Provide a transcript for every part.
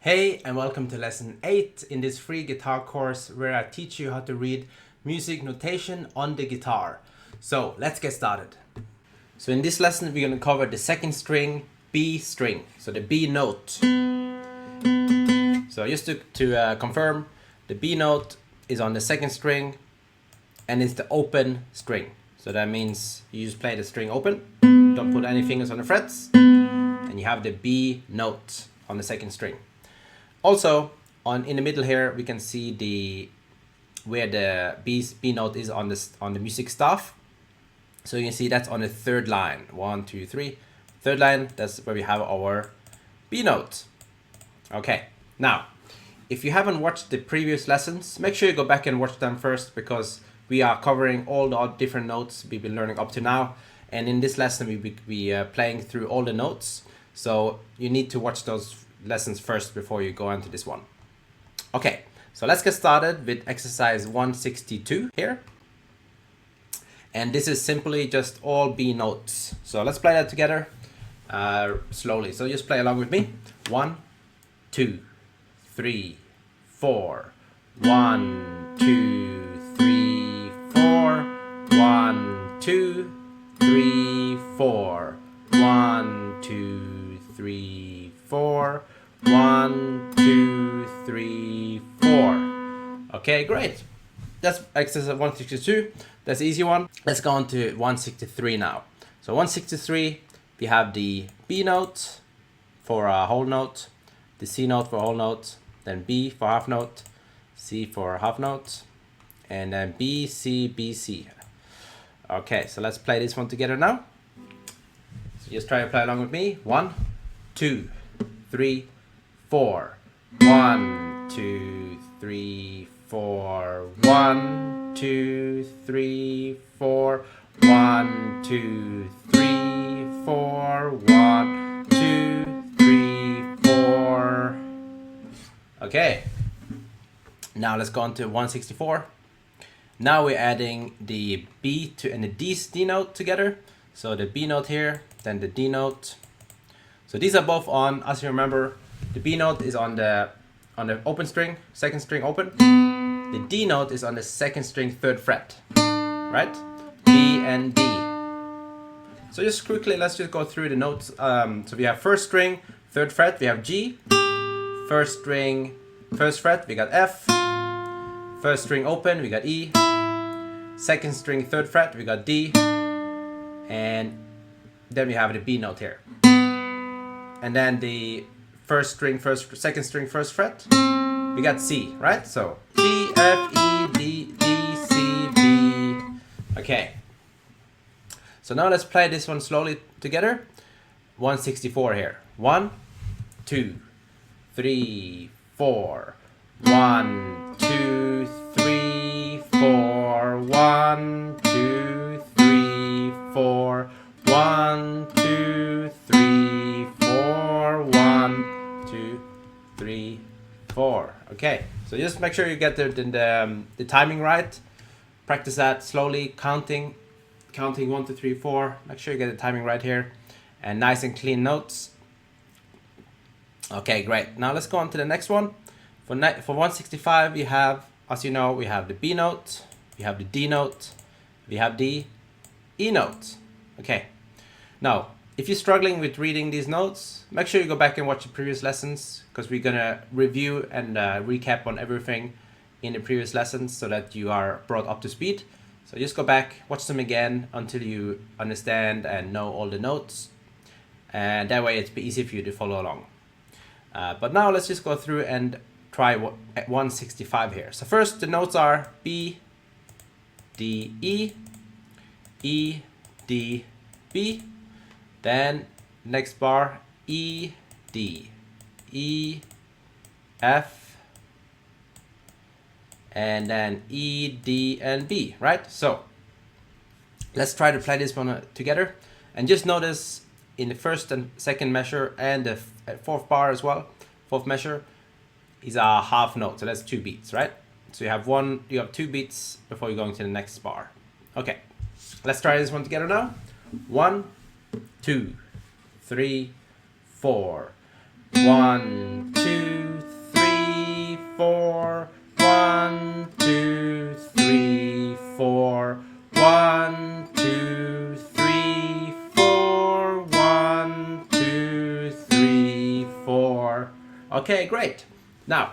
Hey, and welcome to lesson 8 in this free guitar course where I teach you how to read music notation on the guitar. So let's get started. So in this lesson we're going to cover the second string, B string, so the B note. So just to confirm, the B note is on the second string and it's the open string. So that means you just play the string open, don't put any fingers on the frets, and you have the B note on the second string. Also, in the middle here, we can see where the B note is on the music staff. So you can see that's on the third line. 1, 2, 3. Third line, that's where we have our B note. Okay, now, if you haven't watched the previous lessons, make sure you go back and watch them first, because we are covering all the different notes we've been learning up to now. And in this lesson, we'll be playing through all the notes. So you need to watch those lessons first before you go into this one. Okay, so let's get started with exercise 162 here. And this is simply just all B notes. So let's play that together slowly. So just play along with me. 1, 2, 3, 4. 1, 2, 3, 4. 1, 2, 3, 4. 1, 2, 3, 4. 1, 2, 3, 4. Okay, great. That's exercise 162. That's the easy one. Let's go on to 163 now. So 163, we have the B note for a whole note, the C note for a whole note, then B for half note, C for half note, and then B, C, B, C. Okay, so let's play this one together now. So just try to play along with me. 1, 2, 3, 4. 1, 2, 3, 4. 1, 2, 3, 4. 1, 2, 3, 4. 1, 2, 3, 4. Okay. Now let's go on to 164. Now we're adding the B and the D note together. So the B note here, then the D note. So these are both on, as you remember, the B note is on the open string, second string open. The D note is on the second string, third fret, right? B and D. So just quickly, let's just go through the notes. So we have first string, third fret, we have G. First string, first fret, we got F. First string open, we got E. Second string, third fret, we got D. And then we have the B note here. And then the second string, first fret, we got C, right? So G, F, E, D, C, B. Okay. So now let's play this one slowly together. 164 here. 1, 2, 3, 4. 1, 2, 3, 4. 1, 2, 3, 4. 1, 2, 3, 4. 1, 2, 3, 4. Okay, so just make sure you get the timing right. Practice that slowly, counting 1, 2, 3, 4. Make sure you get the timing right here, and nice and clean notes. Okay, great. Now let's go on to the next one. For 165, we have, as you know, we have the B note, we have the D note, we have the E note. Okay. Now, if you're struggling with reading these notes, make sure you go back and watch the previous lessons, because we're gonna review and recap on everything in the previous lessons so that you are brought up to speed. So just go back, watch them again until you understand and know all the notes, and that way it's be easy for you to follow along. But now let's just go through and try 165 here. So first the notes are B, D, E, E, D, B. Then next bar, E, D, E, F, and then E, D, and B, right? So let's try to play this one together. And just notice in the first and second measure and the fourth bar as well, fourth measure, is a half note. So that's 2 beats, right? So you have 2 beats before you're going to the next bar. Okay, let's try this one together now. 1, 2, 3, 4. 1, 2, 3, 4. 1, 2, 3, 4. 1, 2, 3, 4. 1, 2, 3, 4. Okay, great. Now,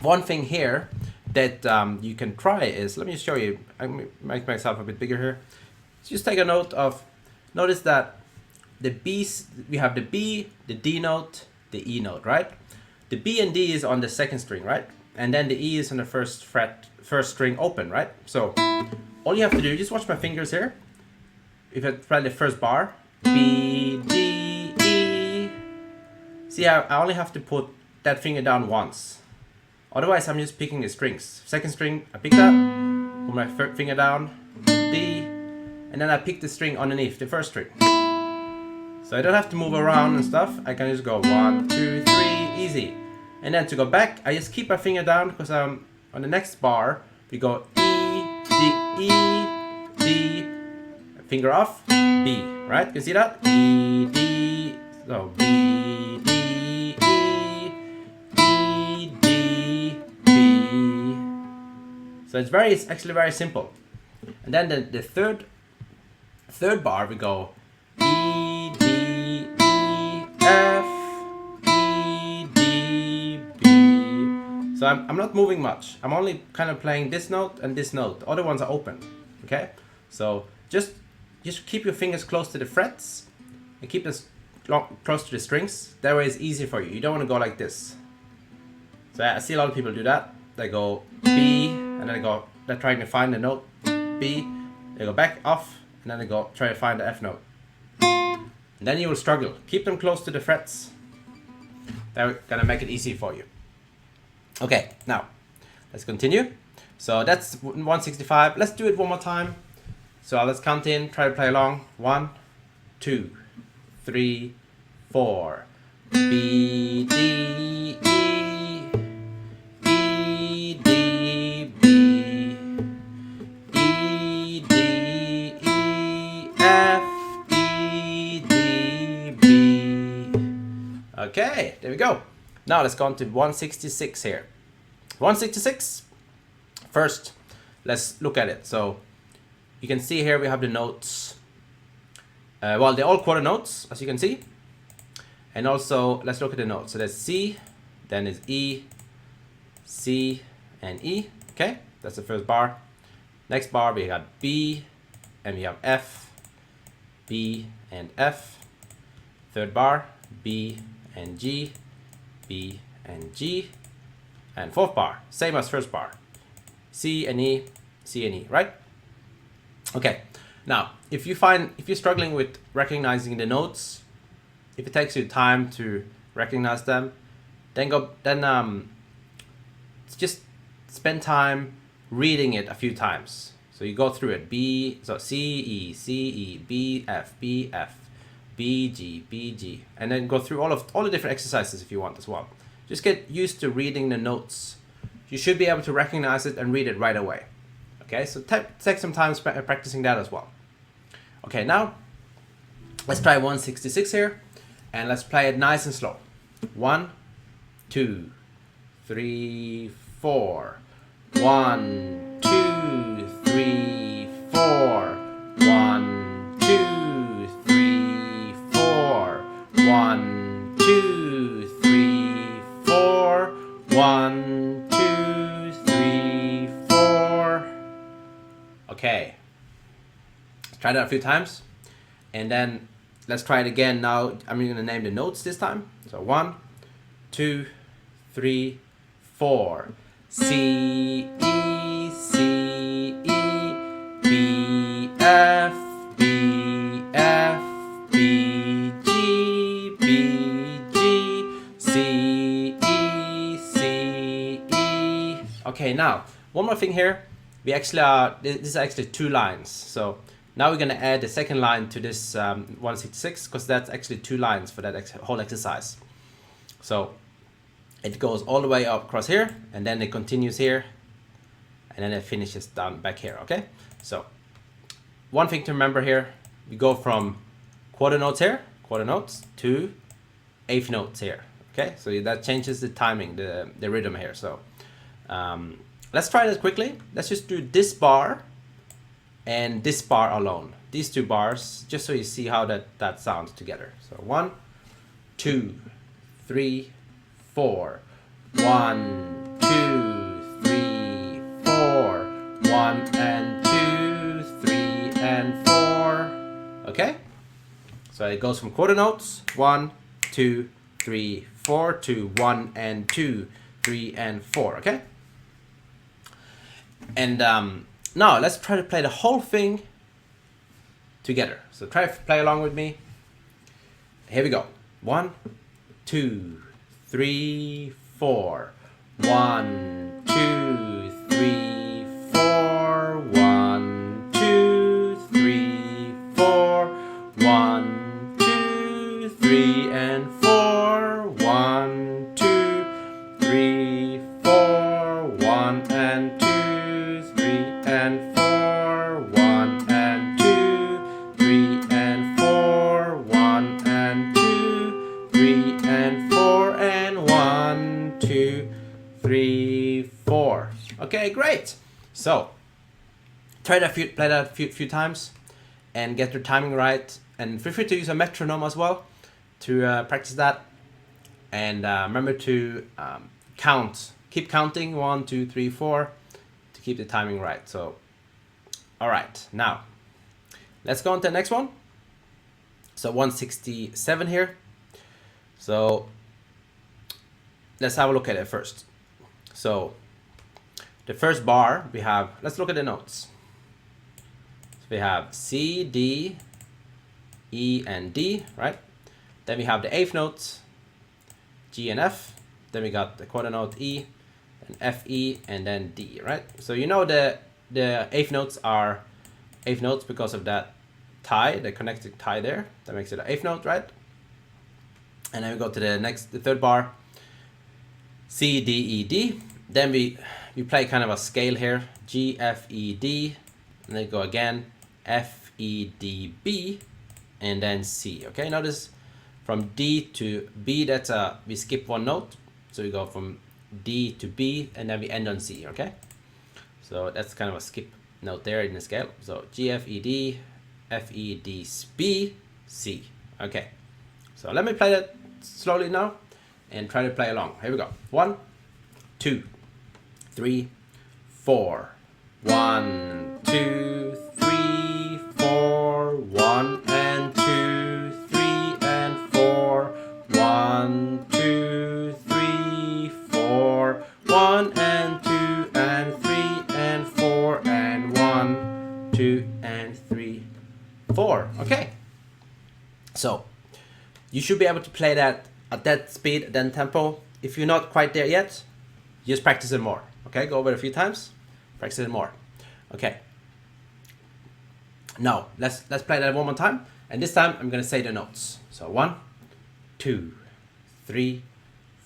one thing here that you can try is, let me show you. I make myself a bit bigger here. Just take a note of, notice that the B's, we have the B, the D note, the E note, right? The B and D is on the second string, right? And then the E is on the first fret, first string open, right? So all you have to do, just watch my fingers here. If I play the first bar, B, D, E. See, I only have to put that finger down once. Otherwise, I'm just picking the strings. Second string, I pick that, put my finger down, D, and then I pick the string underneath the first string. So I don't have to move around and stuff. I can just go 1, 2, 3, easy. And then to go back, I just keep my finger down because on the next bar, we go E, D, finger off, B, right? You see that? E, D, so B, D, E, D, B. So it's actually very simple. And then the third bar, we go E, D, E, F, E, D, B. So I'm not moving much. I'm only kind of playing this note and this note. The other ones are open, okay? So just keep your fingers close to the frets and keep this close to the strings. That way it's easy for you. You don't want to go like this. So I see a lot of people do that. They go B, and then they're trying to find the note B. They go back off, and then they go try to find the F note. And then you will struggle. Keep them close to the frets. They're gonna make it easy for you. Okay, now let's continue. So that's 165. Let's do it one more time. So let's count in, try to play along. 1, 2, 3, 4. B, D, E, E, D, B, E, D, E, F, E, D, B. Okay, there we go. Now let's go on to 166 here. 166. First, let's look at it. So you can see here we have the notes. Well, they're all quarter notes, as you can see. And also, let's look at the notes. So there's C, then is E, C, and E. Okay, that's the first bar. Next bar, we got B, and we have F, B, and F. Third bar, B, and G, B, and G. And fourth bar, same as first bar. C and E, C and E, right? Okay, now, if you're struggling with recognizing the notes, if it takes you time to recognize them, then just spend time reading it a few times. So you go through it. C, E, B, F, B, G, and then go through all the different exercises if you want as well. Just get used to reading the notes. You should be able to recognize it and read it right away. Okay, so take some time practicing that as well. Okay, now let's try 166 here, and let's play it nice and slow. 1, 2, 3, 4. 1, 2, 3, 4. 1, 2, 3, 4. 1, 2, 3, 4. 1, 2, 3, 4. Okay. Try that a few times, and then let's try it again. Now I'm going to name the notes this time. So 1, 2, 3, 4. C, E, C, E, B, F, B, F, B, G, B, G, C, E, C, E. Okay, now one more thing here. We actually this is actually 2 lines. So now we're going to add the second line to this 166, because that's actually 2 lines for that whole exercise. So it goes all the way up across here, and then it continues here, and then it finishes down back here, okay? So one thing to remember here, we go from quarter notes here, quarter notes, 2, eighth notes here. Okay, so that changes the timing, the rhythm here. So let's try this quickly. Let's just do this bar and this bar alone. These two bars, just so you see how that sounds together. So 1, 2, 3, 4. 1, 2, 3, 4. 1 and 2, 3 and 4. Okay? So it goes from quarter notes 1, 2, 3, 4 to 1 and 2, 3 and 4. Okay? And now let's try to play the whole thing together. So try to play along with me. Here we go. 1, 2, 3, 4. 1, 2, 3, 4. 1, 2, 3, 4. 1, 2, 3 and 4. 1, 2, 3, 4. 1 and 2, 3 and 4. 1 and 2, 3 and 4. 1 and 2, 3 and 4 and 1, 2, 3, 4. Okay, great. So play that a few times and get your timing right. And feel free to use a metronome as well to practice that. And remember to keep counting 1, 2, 3, 4 to keep the timing right. So, all right, now let's go on to the next one. So 167 here. So let's have a look at it first. So the first bar we have, let's look at the notes. So we have C, D, E, and D, right? Then we have the eighth notes, G and F. Then we got the quarter note E, and F, E, and then D, right? So you know the eighth notes are eighth notes because of that tie, the connected tie there. That makes it an eighth note, right? And then we go to the third bar, C, D, E, D. Then we play kind of a scale here, G, F, E, D, and then go again, F, E, D, B, and then C. Okay, notice from D to B, we skip one note, so we go from D to B, and then we end on C. Okay, so that's kind of a skip note there in the scale. So G, F, E, D, F, E, D, B, C. Okay, so let me play that slowly now and try to play along. Here we go. 1, 2, 3, 4. 1, 2, 3, 4. 1 and 2, 3 and 4. 1, 2, 3, 4. 1 and 2 and 3 and 4 and 1, 2 and 3, 4. Okay. So you should be able to play that at that speed, then tempo. If you're not quite there yet, just practice it more. Okay, go over it a few times, practice it more. Okay. Now let's play that one more time, and this time I'm gonna say the notes. So 1, 2, 3,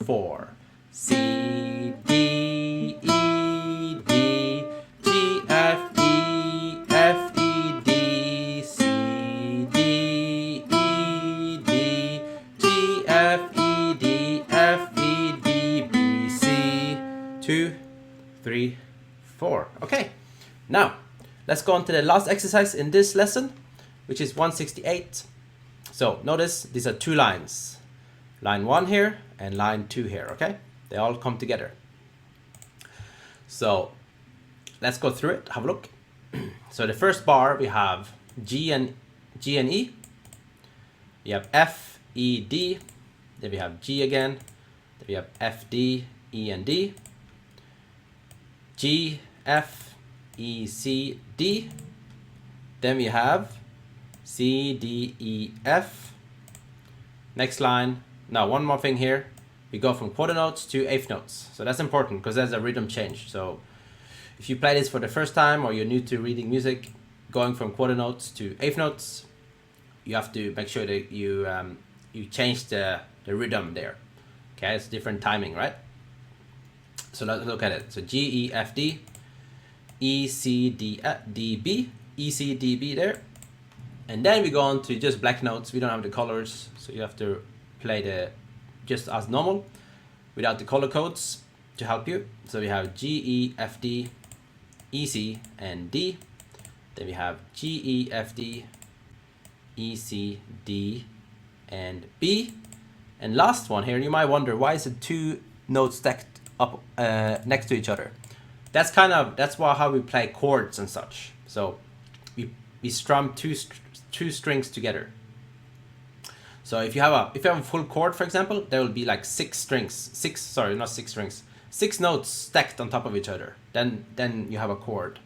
4. C, D, E, D, G, F, E, F, E, D, C, D, E, D, G, F, E, D, F, E, D, B, C. 2, 3, 4. Okay, now let's go on to the last exercise in this lesson, which is 168. So notice these are two lines, line 1 here and line 2 here. Okay, they all come together. So let's go through it, have a look. So the first bar we have G and E. We have F, E, D. Then we have G again. Then we have F, D, E, and D. G, F, E, C, D. Then we have C, D, E, F. Next line. Now one more thing here. We go from quarter notes to eighth notes. So that's important because there's a rhythm change. So if you play this for the first time or you're new to reading music, going from quarter notes to eighth notes, you have to make sure that you change the rhythm there. Okay, it's different timing, right? So let's look at it. So G, E, F, D, E, C, D, D, B, E, C, D, B there. And then we go on to just black notes. We don't have the colors, so you have to play just as normal, without the color codes to help you. So we have G, E, F, D, E, C, and D. Then we have G, E, F, D, E, C, D, and B. And last one here, you might wonder, why is it 2 notes stacked up next to each other? That's how we play chords and such. So we strum two strings together. So if you have a full chord, for example, there will be like 6 notes stacked on top of each other. Then you have a chord.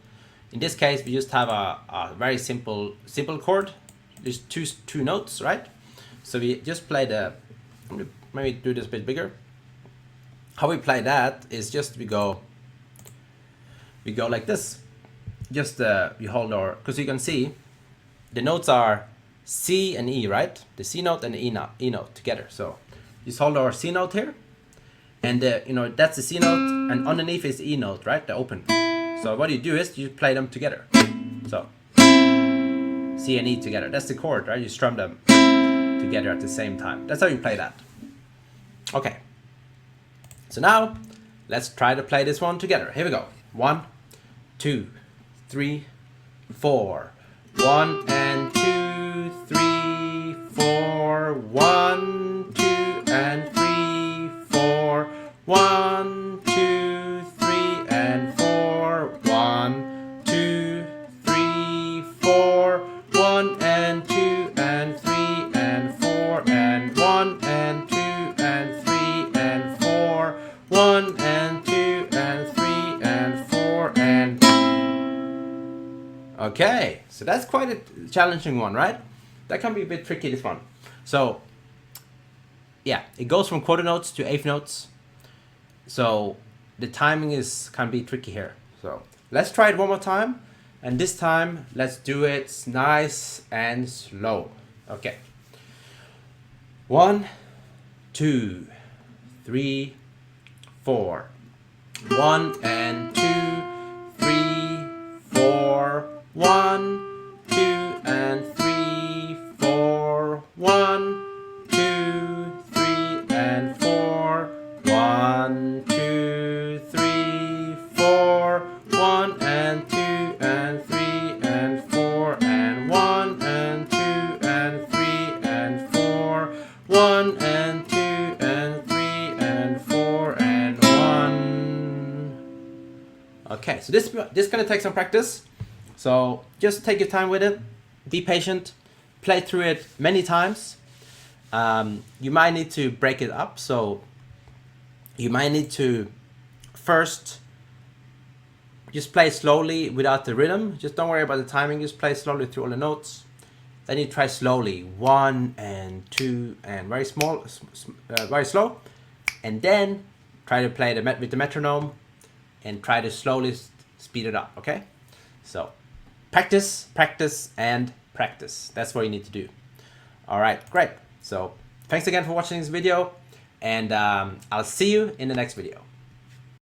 In this case, we just have a very simple chord. There's two notes, right? So we just play maybe do this a bit bigger. How we play that is just we go like this. Just we hold our, because you can see the notes are C and E, right? The C note and the E note together. So just hold our C note here, and that's the C note, and underneath is the E note, right? The open. So what you do is you play them together. So C and E together. That's the chord, right? You strum them together at the same time. That's how you play that. Okay. So now let's try to play this one together. Here we go. 1, 2, 3, 4. 1 and 2, 3, 4. 1, 2 and 3, 4. 1, 2, 3 and 4. 1, 2, 3, 4. 1 and 2 and 3 and 4 and 1 and 2 and 3 and 4. 1 and 2 and 3 and 4 and... Okay, so that's quite a challenging one, right? That can be a bit tricky, this one. So yeah, it goes from quarter notes to eighth notes. So the timing can be tricky here. So let's try it one more time. And this time, let's do it nice and slow. Okay. 1, 2, 3, 4. 1 and 2, 3, 4. 1, 2 and 3, 4. 1, 2, 3 and 4. 1, 2, 3, 4. 1 and 2 and 3 and 4 and 1 and 2 and 3 and 4. 1 and 2 and 3 and 4 and 1. Okay, so this is gonna take some practice. So just take your time with it. Be patient. Play through it many times. You might need to break it up. So you might need to first just play slowly without the rhythm. Just don't worry about the timing. Just play slowly through all the notes. Then you try slowly, 1 and 2 and very small, very slow. And then try to play with the metronome and try to slowly speed it up, okay? So practice, practice, and practice. That's what you need to do. All right, great. So thanks again for watching this video, and I'll see you in the next video.